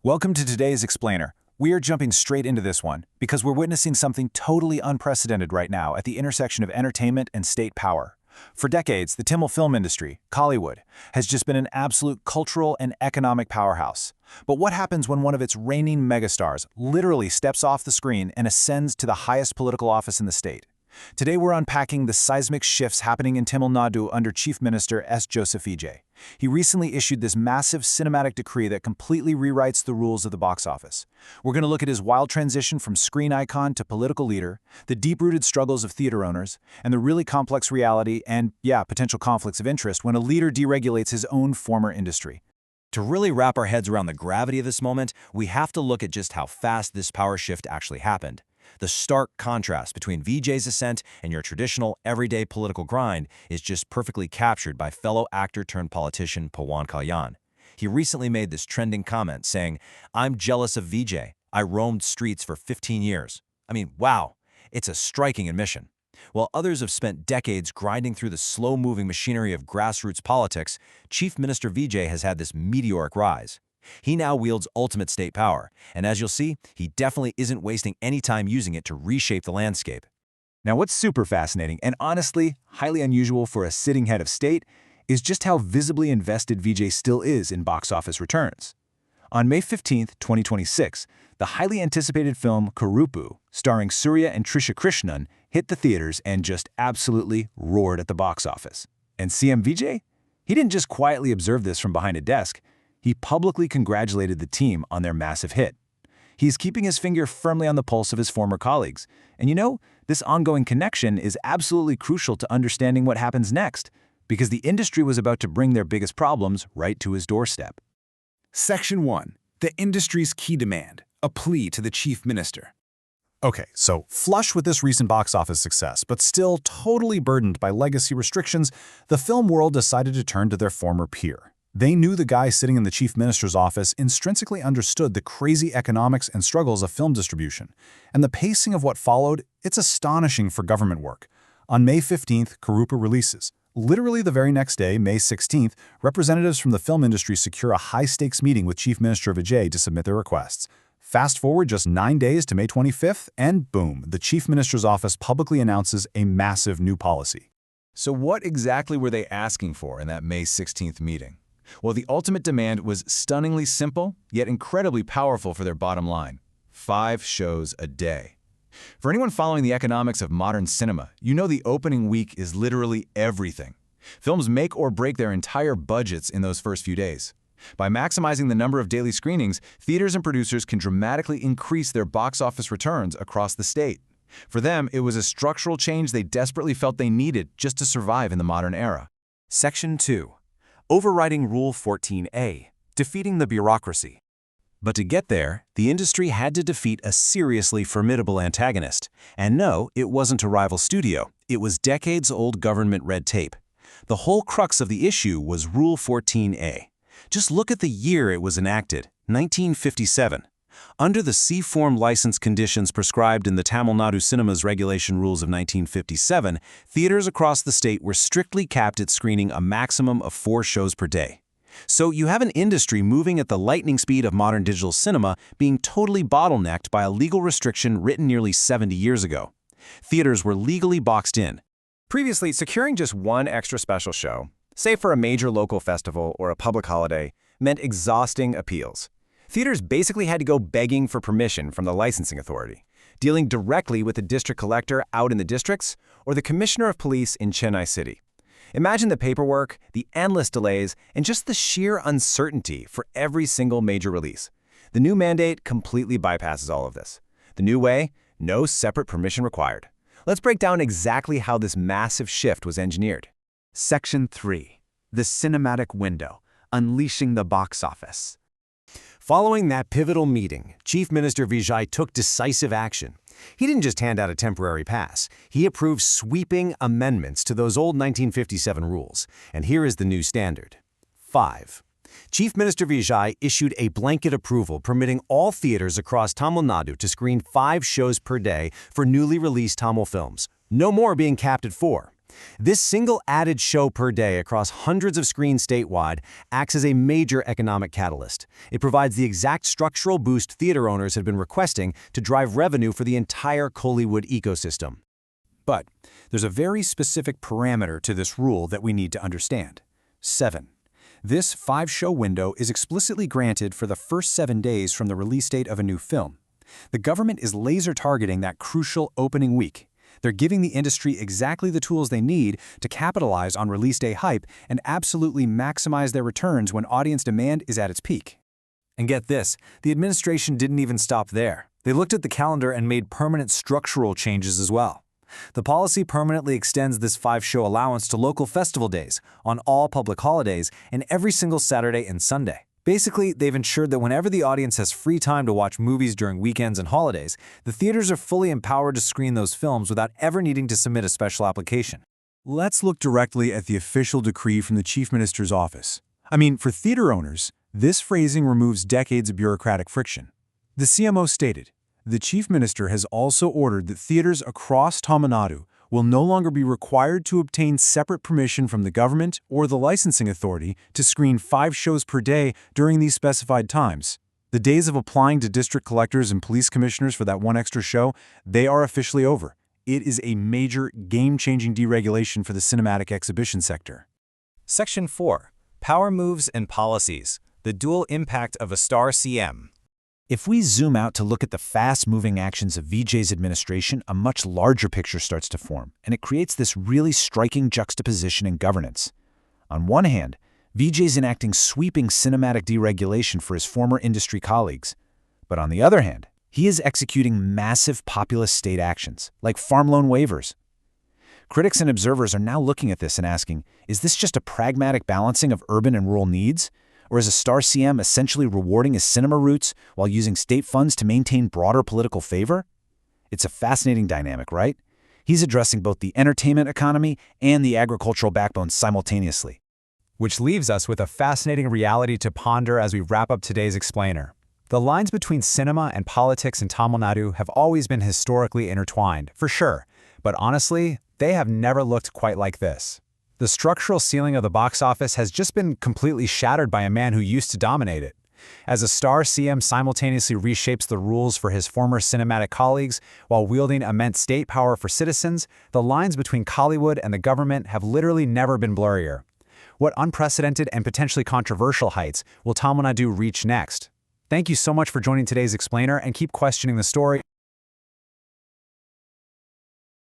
Welcome to today's Explainer. We are jumping straight into this one because we're witnessing something totally unprecedented right now at the intersection of entertainment and state power. For decades, the Tamil film industry, Kollywood, has just been an absolute cultural and economic powerhouse. But what happens when one of its reigning megastars literally steps off the screen and ascends to the highest political office in the state? Today we're unpacking the seismic shifts happening in Tamil Nadu under Chief Minister Vijay. He recently issued this massive cinematic decree that completely rewrites the rules of the box office. We're going to look at his wild transition from screen icon to political leader, the deep-rooted struggles of theater owners, and the really complex reality and, potential conflicts of interest when a leader deregulates his own former industry. To really wrap our heads around the gravity of this moment, we have to look at just how fast this power shift actually happened. The stark contrast between Vijay's ascent and your traditional, everyday political grind is just perfectly captured by fellow actor-turned-politician Pawan Kalyan. He recently made this trending comment saying, "I'm jealous of Vijay. I roamed streets for 15 years. I mean, wow, it's a striking admission." While others have spent decades grinding through the slow-moving machinery of grassroots politics, Chief Minister Vijay has had this meteoric rise. He now wields ultimate state power, and as you'll see, he definitely isn't wasting any time using it to reshape the landscape. Now, what's super fascinating and honestly highly unusual for a sitting head of state is just how visibly invested Vijay still is in box office returns. On May 15, 2026, the highly anticipated film Kollywood, starring Surya and Trisha Krishnan, hit the theaters and just absolutely roared at the box office. And CM Vijay? He didn't just quietly observe this from behind a desk. He publicly congratulated the team on their massive hit. He's keeping his finger firmly on the pulse of his former colleagues. And this ongoing connection is absolutely crucial to understanding what happens next, because the industry was about to bring their biggest problems right to his doorstep. Section 1. The industry's key demand, a plea to the Chief Minister. Okay, so flush with this recent box office success, but still totally burdened by legacy restrictions, the film world decided to turn to their former peer. They knew the guy sitting in the chief minister's office intrinsically understood the crazy economics and struggles of film distribution. And the pacing of what followed, it's astonishing for government work. On May 15th, Kollywood releases. Literally the very next day, May 16th, representatives from the film industry secure a high-stakes meeting with Chief Minister Vijay to submit their requests. Fast forward just 9 days to May 25th, and boom, the chief minister's office publicly announces a massive new policy. So what exactly were they asking for in that May 16th meeting? Well, the ultimate demand was stunningly simple, yet incredibly powerful for their bottom line: 5 shows a day. For anyone following the economics of modern cinema, the opening week is literally everything. Films make or break their entire budgets in those first few days. By maximizing the number of daily screenings, theaters and producers can dramatically increase their box office returns across the state. For them, it was a structural change they desperately felt they needed just to survive in the modern era. Section 2. Overriding Rule 14A, defeating the bureaucracy. But to get there, the industry had to defeat a seriously formidable antagonist. And no, it wasn't a rival studio. It was decades-old government red tape. The whole crux of the issue was Rule 14A. Just look at the year it was enacted, 1957. Under the C-form license conditions prescribed in the Tamil Nadu Cinema's Regulation Rules of 1957, theaters across the state were strictly capped at screening a maximum of 4 shows per day. So you have an industry moving at the lightning speed of modern digital cinema being totally bottlenecked by a legal restriction written nearly 70 years ago. Theaters were legally boxed in. Previously, securing just one extra special show, say for a major local festival or a public holiday, meant exhausting appeals. Theaters basically had to go begging for permission from the licensing authority, dealing directly with the district collector out in the districts or the commissioner of police in Chennai City. Imagine the paperwork, the endless delays, and just the sheer uncertainty for every single major release. The new mandate completely bypasses all of this. The new way, no separate permission required. Let's break down exactly how this massive shift was engineered. Section 3. The cinematic window, unleashing the box office. Following that pivotal meeting, Chief Minister Vijay took decisive action. He didn't just hand out a temporary pass. He approved sweeping amendments to those old 1957 rules. And here is the new standard. 5. Chief Minister Vijay issued a blanket approval permitting all theaters across Tamil Nadu to screen 5 shows per day for newly released Tamil films, no more being capped at 4. This single added show per day across hundreds of screens statewide acts as a major economic catalyst. It provides the exact structural boost theater owners had been requesting to drive revenue for the entire Kollywood ecosystem. But there's a very specific parameter to this rule that we need to understand. 7. This 5-show window is explicitly granted for the first 7 days from the release date of a new film. The government is laser targeting that crucial opening week. They're giving the industry exactly the tools they need to capitalize on release day hype and absolutely maximize their returns when audience demand is at its peak. And get this, the administration didn't even stop there. They looked at the calendar and made permanent structural changes as well. The policy permanently extends this 5-show allowance to local festival days, on all public holidays, and every single Saturday and Sunday. Basically, they've ensured that whenever the audience has free time to watch movies during weekends and holidays, the theaters are fully empowered to screen those films without ever needing to submit a special application. Let's look directly at the official decree from the Chief Minister's office. For theater owners, this phrasing removes decades of bureaucratic friction. The CMO stated, "The Chief Minister has also ordered that theaters across Tamil Nadu will no longer be required to obtain separate permission from the government or the licensing authority to screen 5 shows per day during these specified times. The days of applying to district collectors and police commissioners for that one extra show, they are officially over. It is a major, game-changing deregulation for the cinematic exhibition sector." Section 4. Power Moves and Policies. The Dual Impact of a Star CM. If we zoom out to look at the fast-moving actions of Vijay's administration, a much larger picture starts to form, and it creates this really striking juxtaposition in governance. On one hand, Vijay's enacting sweeping cinematic deregulation for his former industry colleagues. But on the other hand, he is executing massive populist state actions, like farm loan waivers. Critics and observers are now looking at this and asking, is this just a pragmatic balancing of urban and rural needs? Or is a star CM essentially rewarding his cinema roots while using state funds to maintain broader political favor? It's a fascinating dynamic, right? He's addressing both the entertainment economy and the agricultural backbone simultaneously. Which leaves us with a fascinating reality to ponder as we wrap up today's explainer. The lines between cinema and politics in Tamil Nadu have always been historically intertwined, for sure, but honestly, they have never looked quite like this. The structural ceiling of the box office has just been completely shattered by a man who used to dominate it. As a star CM simultaneously reshapes the rules for his former cinematic colleagues while wielding immense state power for citizens, the lines between Kollywood and the government have literally never been blurrier. What unprecedented and potentially controversial heights will Tamil Nadu reach next? Thank you so much for joining today's explainer, and keep questioning the story.